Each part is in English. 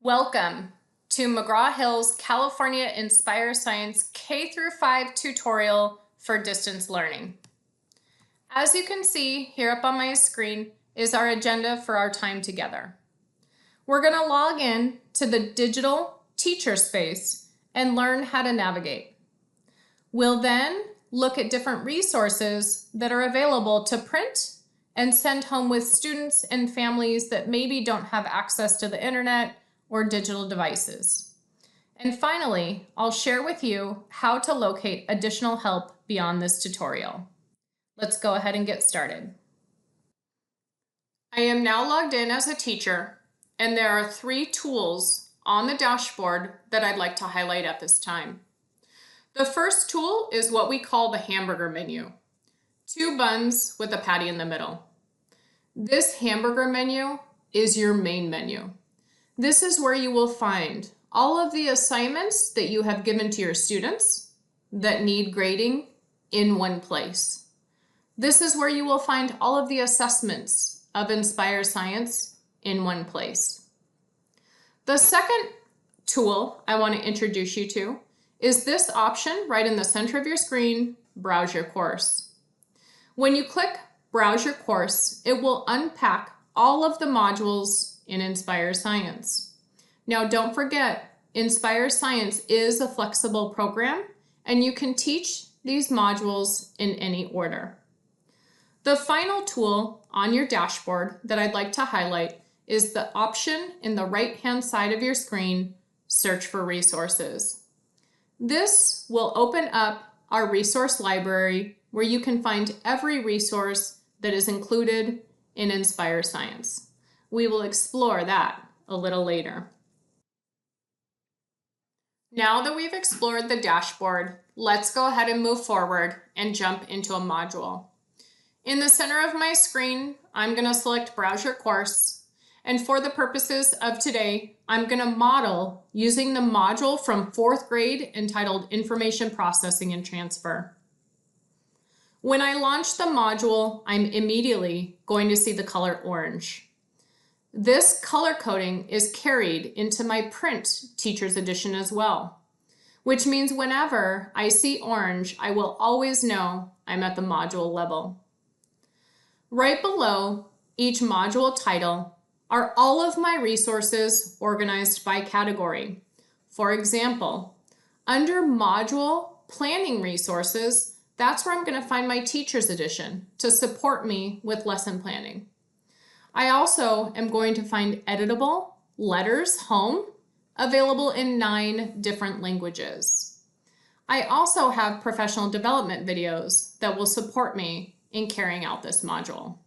Welcome to McGraw-Hill's California Inspire Science K-5 tutorial for distance learning. As you can see here up on my screen is our agenda for our time together. We're going to log in to the digital teacher space and learn how to navigate. We'll then look at different resources that are available to print and send home with students and families that maybe don't have access to the internet or digital devices. And finally, I'll share with you how to locate additional help beyond this tutorial. Let's go ahead and get started. I am now logged in as a teacher, and there are 3 tools on the dashboard that I'd like to highlight at this time. The first tool is what we call the hamburger menu. 2 buns with a patty in the middle. This hamburger menu is your main menu. This is where you will find all of the assignments that you have given to your students that need grading in one place. This is where you will find all of the assessments of Inspire Science in one place. The second tool I want to introduce you to is this option right in the center of your screen, Browse Your Course. When you click Browse Your Course, it will unpack all of the modules in Inspire Science. Now don't forget, Inspire Science is a flexible program and you can teach these modules in any order. The final tool on your dashboard that I'd like to highlight is the option in the right-hand side of your screen, Search for Resources. This will open up our resource library where you can find every resource that is included in Inspire Science. We will explore that a little later. Now that we've explored the dashboard, let's go ahead and move forward and jump into a module. In the center of my screen, I'm going to select Browse Your Course. And for the purposes of today, I'm going to model using the module from 4th grade entitled Information Processing and Transfer. When I launch the module, I'm immediately going to see the color orange. This color coding is carried into my print teacher's edition as well, which means whenever I see orange, I will always know I'm at the module level. Right below each module title are all of my resources organized by category. For example, under Module Planning Resources, that's where I'm going to find my teacher's edition to support me with lesson planning. I also am going to find editable letters home available in 9 different languages. I also have professional development videos that will support me in carrying out this module.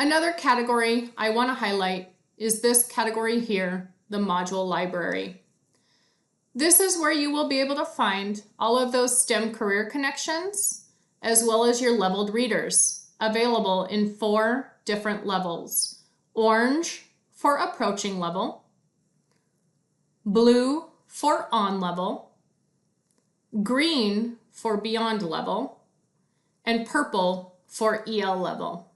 Another category I want to highlight is this category here, the module library. This is where you will be able to find all of those STEM career connections, as well as your leveled readers, available in 4 different levels. Orange for approaching level, blue for on level, green for beyond level, and purple for EL level.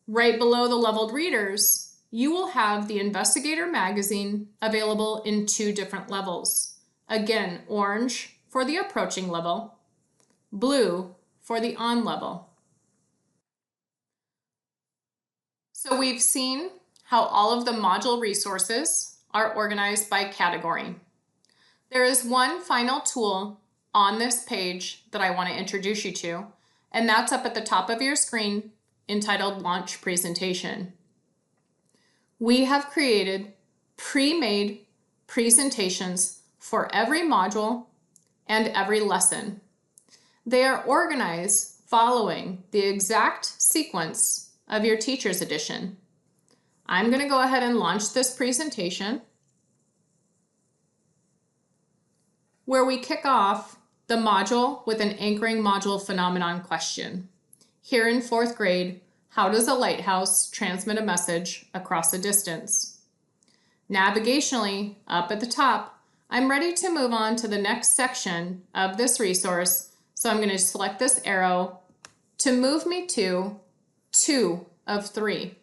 Right below the leveled readers, you will have the Investigator magazine available in 2 different levels. Again, orange for the approaching level, blue for the on level. So we've seen how all of the module resources are organized by category. There is one final tool on this page that I want to introduce you to, and that's up at the top of your screen entitled Launch Presentation. We have created pre-made presentations for every module and every lesson. They are organized following the exact sequence of your teacher's edition. I'm going to go ahead and launch this presentation where we kick off the module with an anchoring module phenomenon question. Here in 4th grade, how does a lighthouse transmit a message across a distance? Navigationally, up at the top, I'm ready to move on to the next section of this resource, so I'm going to select this arrow to move me to 2 of 3.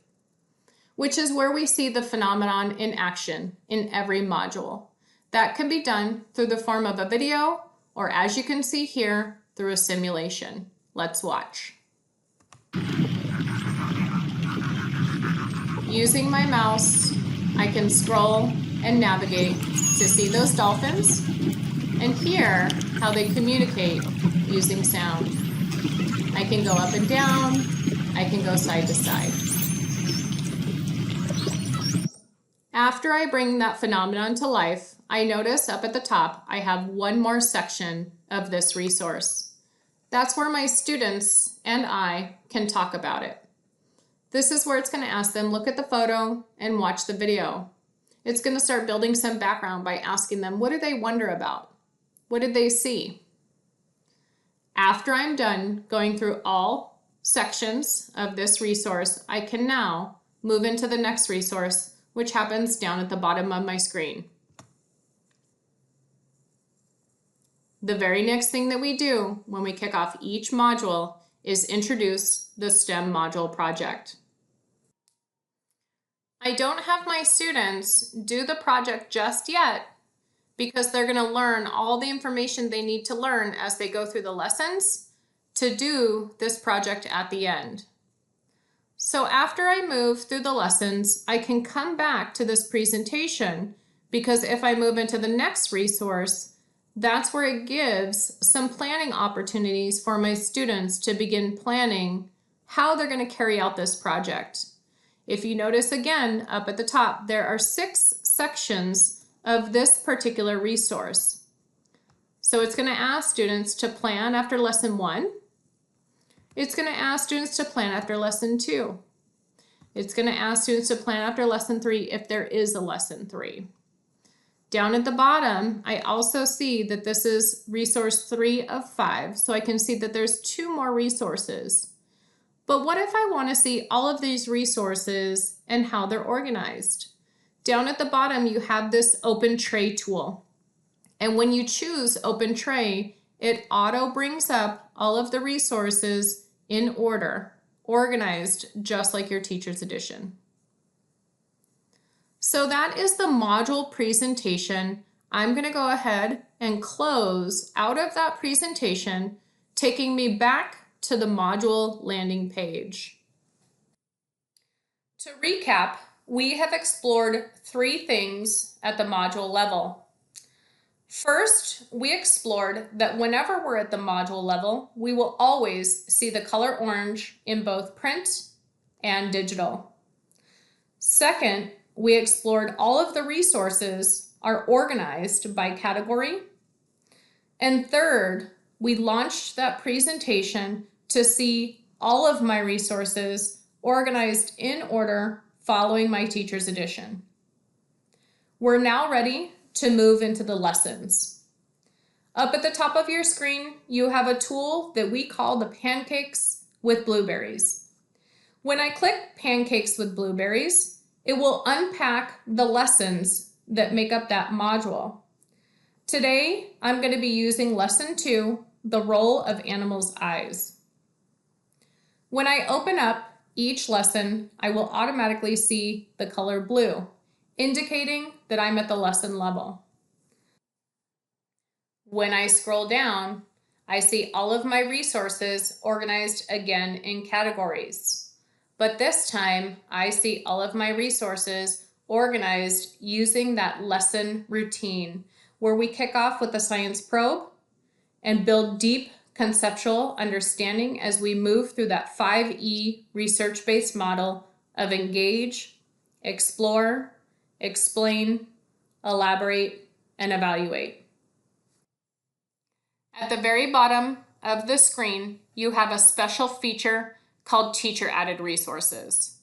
which is where we see the phenomenon in action in every module. That can be done through the form of a video, or as you can see here, through a simulation. Let's watch. Using my mouse, I can scroll and navigate to see those dolphins and hear how they communicate using sound. I can go up and down, I can go side to side. After I bring that phenomenon to life, I notice up at the top I have one more section of this resource. That's where my students and I can talk about it. This is where it's going to ask them, look at the photo and watch the video. It's going to start building some background by asking them, what do they wonder about? What did they see? After I'm done going through all sections of this resource, I can now move into the next resource, which happens down at the bottom of my screen. The very next thing that we do when we kick off each module is introduce the STEM module project. I don't have my students do the project just yet because they're going to learn all the information they need to learn as they go through the lessons to do this project at the end. So after I move through the lessons, I can come back to this presentation because if I move into the next resource, that's where it gives some planning opportunities for my students to begin planning how they're going to carry out this project. If you notice again up at the top, there are 6 sections of this particular resource. So it's going to ask students to plan after lesson 1. It's going to ask students to plan after lesson 2. It's going to ask students to plan after lesson 3 if there is a lesson 3. Down at the bottom, I also see that this is resource 3 of 5, so I can see that there's 2 more resources. But what if I want to see all of these resources and how they're organized? Down at the bottom, you have this Open Tray tool. And when you choose Open Tray, it auto brings up all of the resources in order, organized just like your Teacher's Edition. So that is the module presentation. I'm going to go ahead and close out of that presentation, taking me back to the module landing page. To recap, we have explored 3 things at the module level. First, we explored that whenever we're at the module level, we will always see the color orange in both print and digital. Second, we explored all of the resources are organized by category. And third, we launched that presentation to see all of my resources organized in order following my Teacher's Edition. We're now ready to move into the lessons. Up at the top of your screen, you have a tool that we call the Pancakes with Blueberries. When I click Pancakes with Blueberries, it will unpack the lessons that make up that module. Today, I'm going to be using lesson 2, the role of animals' eyes. When I open up each lesson, I will automatically see the color blue, indicating that I'm at the lesson level. When I scroll down, I see all of my resources organized again in categories. But this time, I see all of my resources organized using that lesson routine, where we kick off with the science probe and build deep conceptual understanding as we move through that 5E research-based model of engage, explore, explain, elaborate, and evaluate. At the very bottom of the screen, you have a special feature called Teacher Added Resources.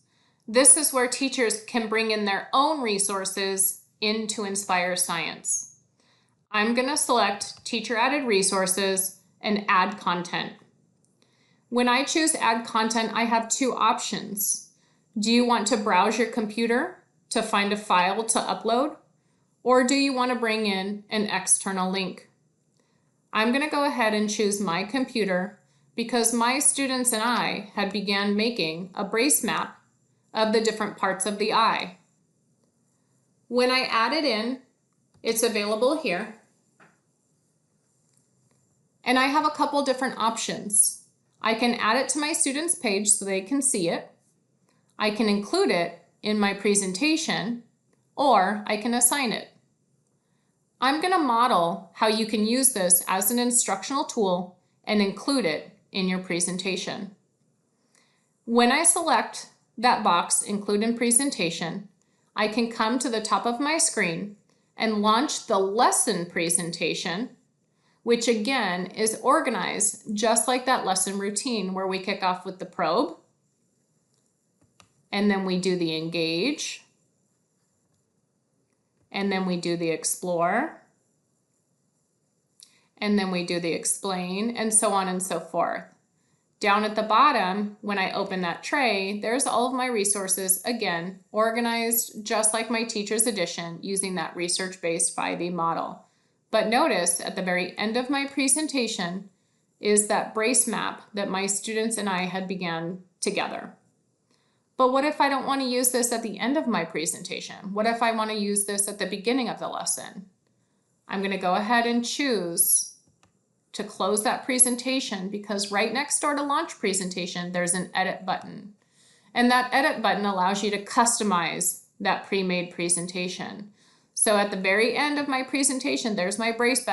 This is where teachers can bring in their own resources into Inspire Science. I'm going to select Teacher Added Resources and Add Content. When I choose Add Content, I have 2 options. Do you want to browse your computer to find a file to upload? Or do you want to bring in an external link? I'm going to go ahead and choose my computer because my students and I had began making a brace map of the different parts of the eye. When I add it in, it's available here. And I have a couple different options. I can add it to my students' page so they can see it. I can include it in my presentation, or I can assign it. I'm going to model how you can use this as an instructional tool and include it in your presentation. When I select that box, Include in Presentation, I can come to the top of my screen and launch the lesson presentation, which again is organized just like that lesson routine where we kick off with the probe, and then we do the engage, and then we do the explore, and then we do the explain, and so on and so forth. Down at the bottom, when I open that tray, there's all of my resources, again, organized just like my teacher's edition using that research-based 5E model. But notice at the very end of my presentation is that brace map that my students and I had began together. But what if I don't want to use this at the end of my presentation? What if I want to use this at the beginning of the lesson? I'm going to go ahead and choose to close that presentation because right next door to Launch Presentation, there's an Edit button. And that Edit button allows you to customize that pre-made presentation. So at the very end of my presentation, there's my brace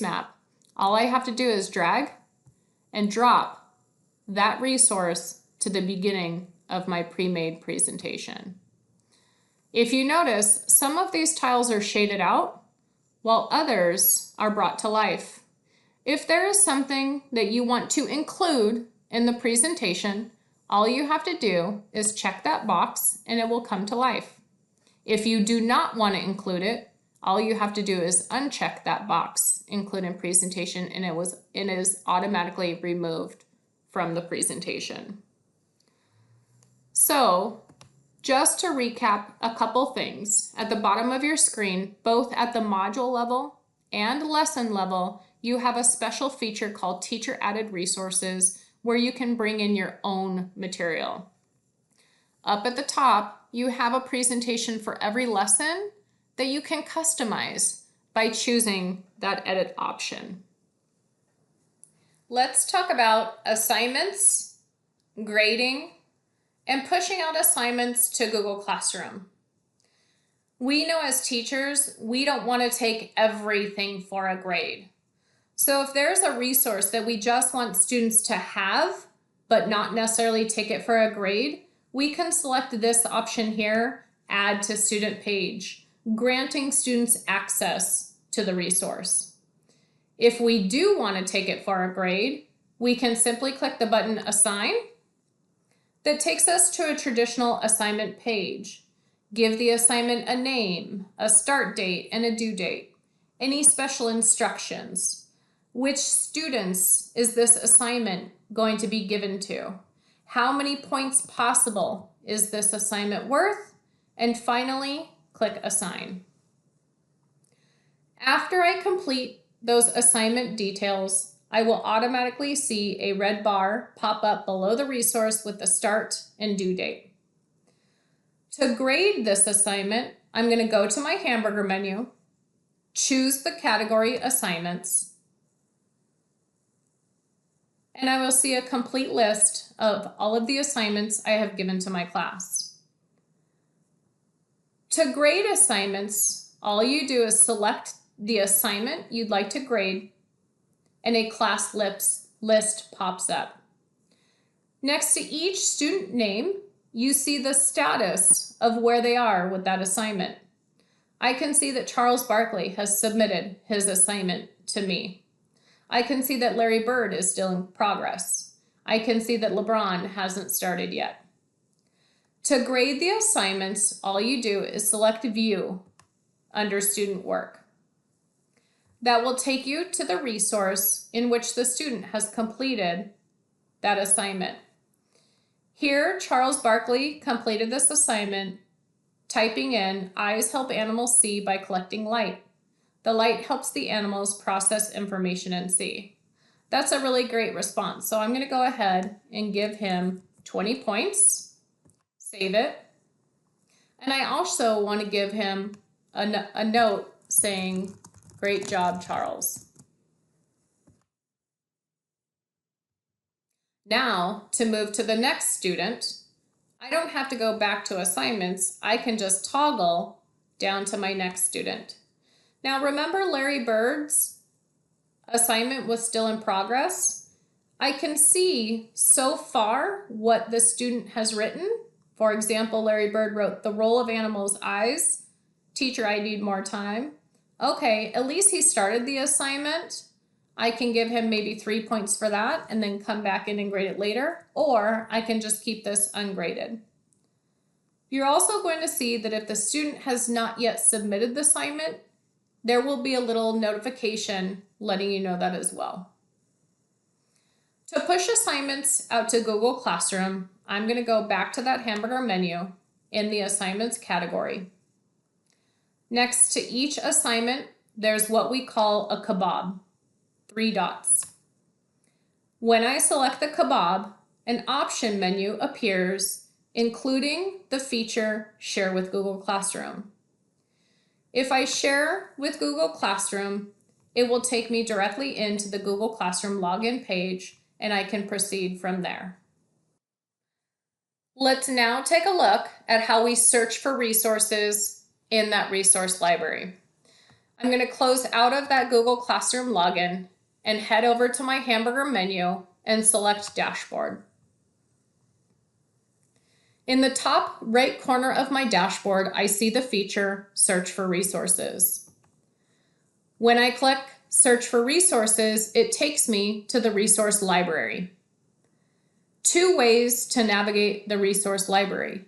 map. All I have to do is drag and drop that resource to the beginning of my pre-made presentation. If you notice, some of these tiles are shaded out while others are brought to life. If there is something that you want to include in the presentation, all you have to do is check that box and it will come to life. If you do not want to include it, all you have to do is uncheck that box, Include in Presentation, and it is automatically removed from the presentation. So, just to recap a couple things, at the bottom of your screen, both at the module level and lesson level, you have a special feature called Teacher Added Resources where you can bring in your own material. Up at the top, you have a presentation for every lesson that you can customize by choosing that edit option. Let's talk about assignments, grading, and pushing out assignments to Google Classroom. We know as teachers, we don't want to take everything for a grade. So if there's a resource that we just want students to have, but not necessarily take it for a grade, we can select this option here, Add to Student Page, granting students access to the resource. If we do want to take it for a grade, we can simply click the button Assign. That takes us to a traditional assignment page. Give the assignment a name, a start date, and a due date. Any special instructions. Which students is this assignment going to be given to? How many points possible is this assignment worth? And finally, click Assign. After I complete those assignment details, I will automatically see a red bar pop up below the resource with the start and due date. To grade this assignment, I'm going to go to my hamburger menu, choose the category Assignments, and I will see a complete list of all of the assignments I have given to my class. To grade assignments, all you do is select the assignment you'd like to grade, and a class list pops up. Next to each student name, you see the status of where they are with that assignment. I can see that Charles Barkley has submitted his assignment to me. I can see that Larry Bird is still in progress. I can see that LeBron hasn't started yet. To grade the assignments, all you do is select View under Student Work. That will take you to the resource in which the student has completed that assignment. Here, Charles Barkley completed this assignment typing in, "Eyes help animals see by collecting light. The light helps the animals process information and see." That's a really great response. So I'm going to go ahead and give him 20 points. save it. And I also want to give him a note saying, "Great job, Charles." Now, to move to the next student, I don't have to go back to assignments. I can just toggle down to my next student. Now, remember Larry Bird's assignment was still in progress? I can see so far what the student has written. For example, Larry Bird wrote, "The role of animals' eyes. Teacher, I need more time." Okay, at least he started the assignment. I can give him maybe 3 points for that and then come back in and grade it later, or I can just keep this ungraded. You're also going to see that if the student has not yet submitted the assignment, there will be a little notification letting you know that as well. To push assignments out to Google Classroom, I'm going to go back to that hamburger menu in the assignments category. Next to each assignment, there's what we call a kebab, 3 dots. When I select the kebab, an option menu appears, including the feature Share with Google Classroom. If I share with Google Classroom, it will take me directly into the Google Classroom login page, and I can proceed from there. Let's now take a look at how we search for resources in that resource library. I'm going to close out of that Google Classroom login and head over to my hamburger menu and select Dashboard. In the top right corner of my dashboard, I see the feature Search for Resources. When I click Search for Resources, it takes me to the resource library. 2 ways to navigate the resource library.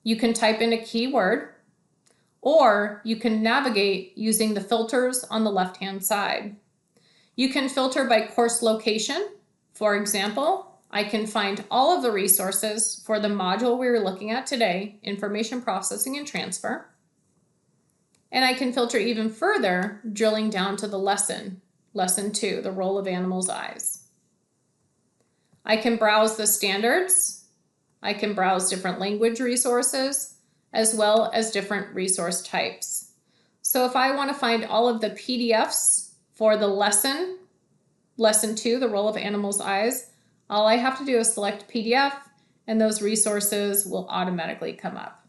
You can type in a keyword, or you can navigate using the filters on the left-hand side. You can filter by course location. For example, I can find all of the resources for the module we were looking at today, Information Processing and Transfer. And I can filter even further, drilling down to the lesson, Lesson 2, the role of animals' eyes. I can browse the standards. I can browse different language resources, as well as different resource types. So if I want to find all of the PDFs for the Lesson 2, the role of animals' eyes, all I have to do is select PDF, and those resources will automatically come up.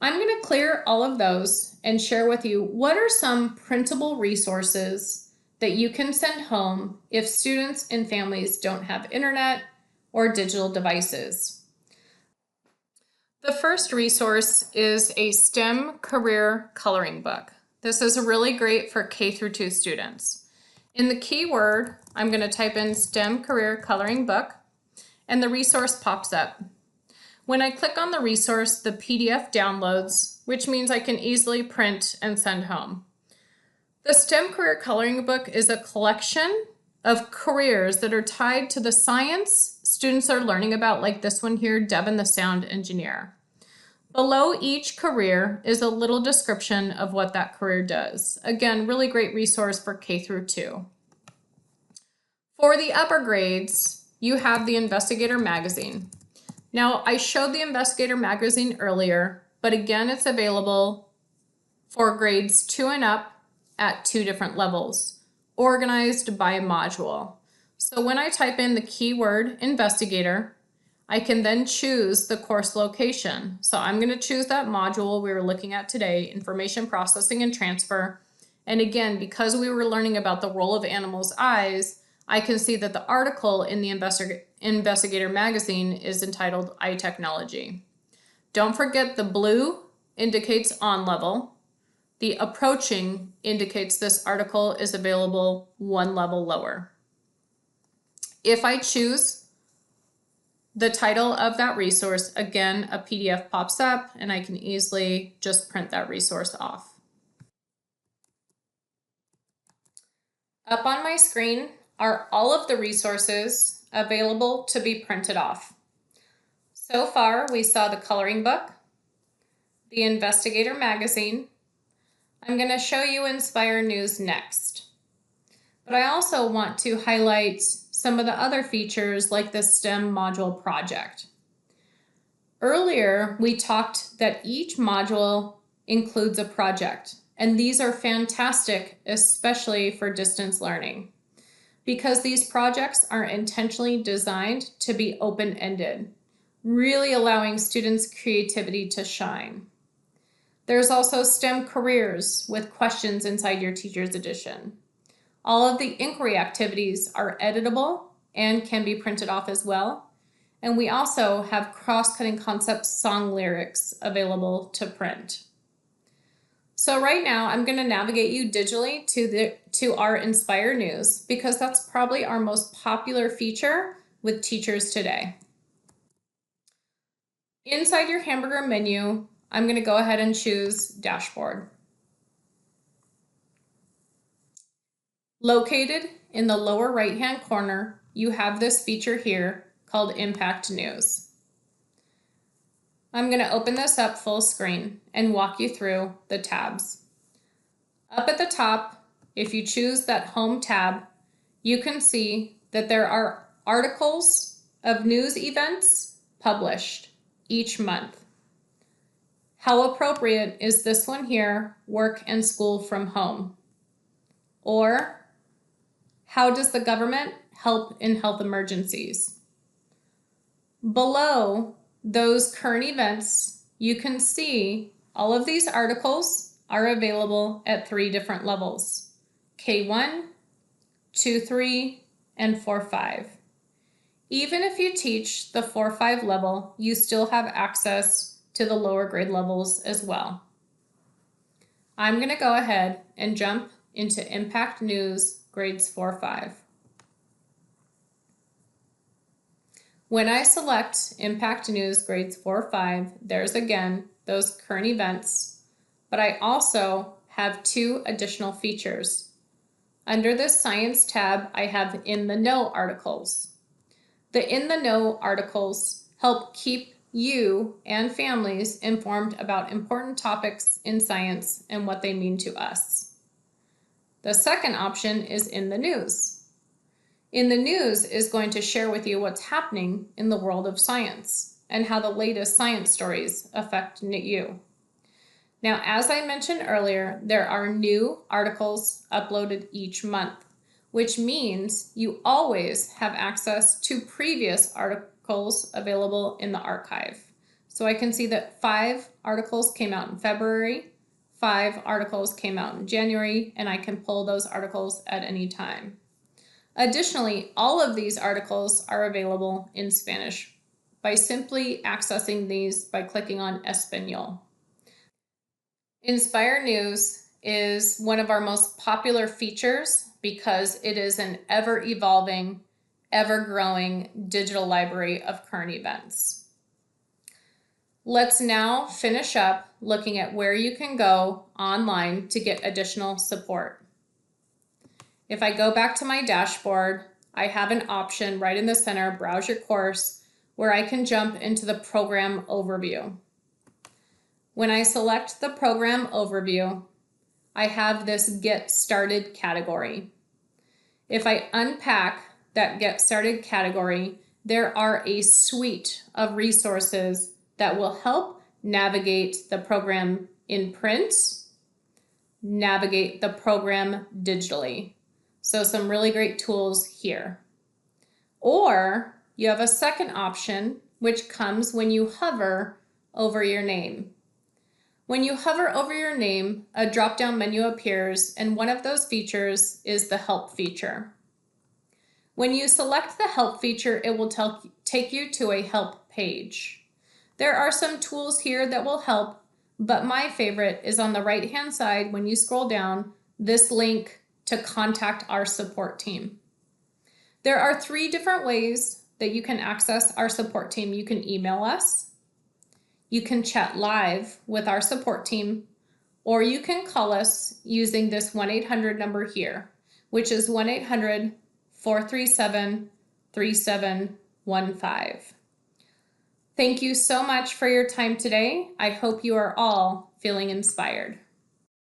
I'm going to clear all of those and share with you what are some printable resources that you can send home if students and families don't have internet or digital devices. The first resource is a STEM career coloring book. This is really great for K-2 students. In the keyword, I'm going to type in STEM career coloring book, and the resource pops up. When I click on the resource, the PDF downloads, which means I can easily print and send home. The STEM career coloring book is a collection of careers that are tied to the science students are learning about, like this one here, Devin the sound engineer. Below each career is a little description of what that career does. Again, really great resource for K-2. For the upper grades, you have the Investigator magazine. Now, I showed the Investigator magazine earlier, but again, it's available for grades 2 and up at 2 different levels, organized by module. So when I type in the keyword Investigator, I can then choose the course location. So I'm going to choose that module we were looking at today, Information Processing and Transfer. And again, because we were learning about the role of animals' eyes, I can see that the article in the Investigator magazine is entitled Eye Technology. Don't forget the blue indicates on level. The approaching indicates this article is available 1 level lower. If I choose the title of that resource, again, a PDF pops up and I can easily just print that resource off. Up on my screen are all of the resources available to be printed off. So far, we saw the coloring book, the Investigator magazine. I'm going to show you Inspire News next. But I also want to highlight some of the other features like the STEM module project. Earlier, we talked that each module includes a project, and these are fantastic, especially for distance learning, because these projects are intentionally designed to be open-ended, really allowing students' creativity to shine. There's also STEM careers with questions inside your Teacher's Edition. All of the inquiry activities are editable and can be printed off as well. And we also have cross-cutting concepts song lyrics available to print. So right now I'm going to navigate you digitally to our Inspire News, because that's probably our most popular feature with teachers today. Inside your hamburger menu, I'm going to go ahead and choose Dashboard. Located in the lower right-hand corner, you have this feature here called Impact News. I'm going to open this up full screen and walk you through the tabs. Up at the top, if you choose that Home tab, you can see that there are articles of news events published each month. How appropriate is this one here, Work and School from Home? Or, how does the government help in health emergencies? Below those current events, you can see all of these articles are available at 3 different levels: K1, 2-3, and 4-5. Even if you teach the 4-5 level, you still have access to the lower grade levels as well. I'm going to go ahead and jump into Impact News grades 4-5. When I select Impact News grades 4-5, there's again those current events, but I also have 2 additional features. Under the Science tab, I have In the Know articles. The In the Know articles help keep you and families informed about important topics in science and what they mean to us. The second option is In the News. In the News is going to share with you what's happening in the world of science and how the latest science stories affect you. Now, as I mentioned earlier, there are new articles uploaded each month, which means you always have access to previous articles available in the archive. So I can see that 5 articles came out in February, 5 articles came out in January, and I can pull those articles at any time. Additionally, all of these articles are available in Spanish by simply accessing these by clicking on Español. Inspire News is one of our most popular features because it is an ever-evolving, ever-growing digital library of current events. Let's now finish up looking at where you can go online to get additional support. If I go back to my dashboard, I have an option right in the center, Browse Your Course, where I can jump into the program overview. When I select the program overview, I have this Get Started category. If I unpack that Get Started category, there are a suite of resources that will help navigate the program in print, navigate the program digitally. So some really great tools here. Or you have a second option, which comes when you hover over your name. When you hover over your name, a drop-down menu appears, and one of those features is the Help feature. When you select the Help feature, it will take you to a Help page. There are some tools here that will help, but my favorite is on the right-hand side when you scroll down, this link to contact our support team. There are 3 different ways that you can access our support team. You can email us, you can chat live with our support team, or you can call us using this 1-800 number here, which is 1-800-437-3715. Thank you so much for your time today. I hope you are all feeling inspired.